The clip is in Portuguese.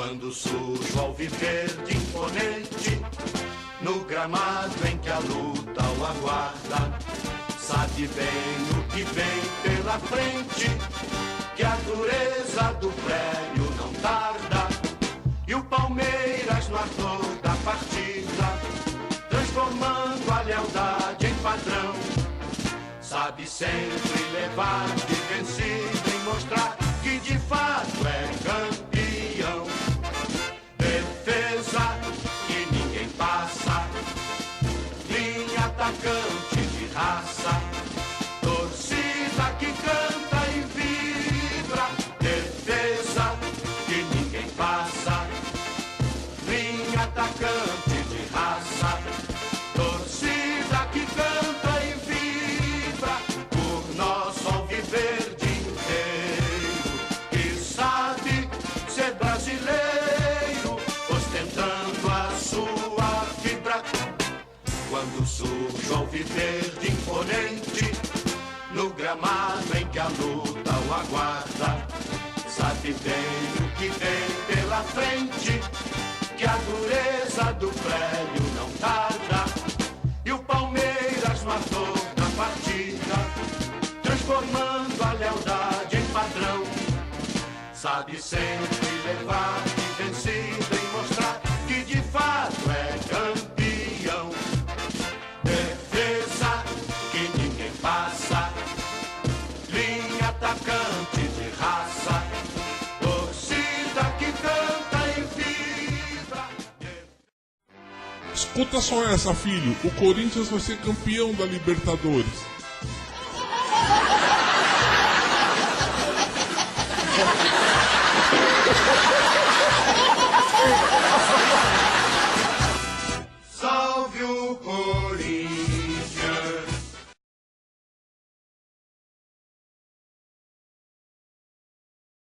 Quando surge o alviverde imponente, no gramado em que a luta o aguarda, sabe bem o que vem pela frente, que a dureza do prédio não tarda. E o Palmeiras no ardor da partida, transformando a lealdade em padrão, sabe sempre levar de vencido e mostrar que de fato é campeão. Defesa que ninguém passa, linha atacante de raça, torcida que canta e vibra. Defesa que ninguém passa, linha atacante de raça, torcida que canta e vibra por nosso alviverde inteiro, que sabe ser brasileiro, ostentando a sua fibra. Quando surge o alviverde imponente, no gramado em que a luta o aguarda, sabe bem o que vem pela frente, que a dureza do prédio não tarda. E o Palmeiras no ardor da partida, transformando a lealdade em padrão, sabe sempre levar de vencido e mostrar que de fato é campeão. Defesa que ninguém passa, linha atacante de raça, torcida que canta e vibra. Escuta só essa, filho. O Corinthians vai ser campeão da Libertadores.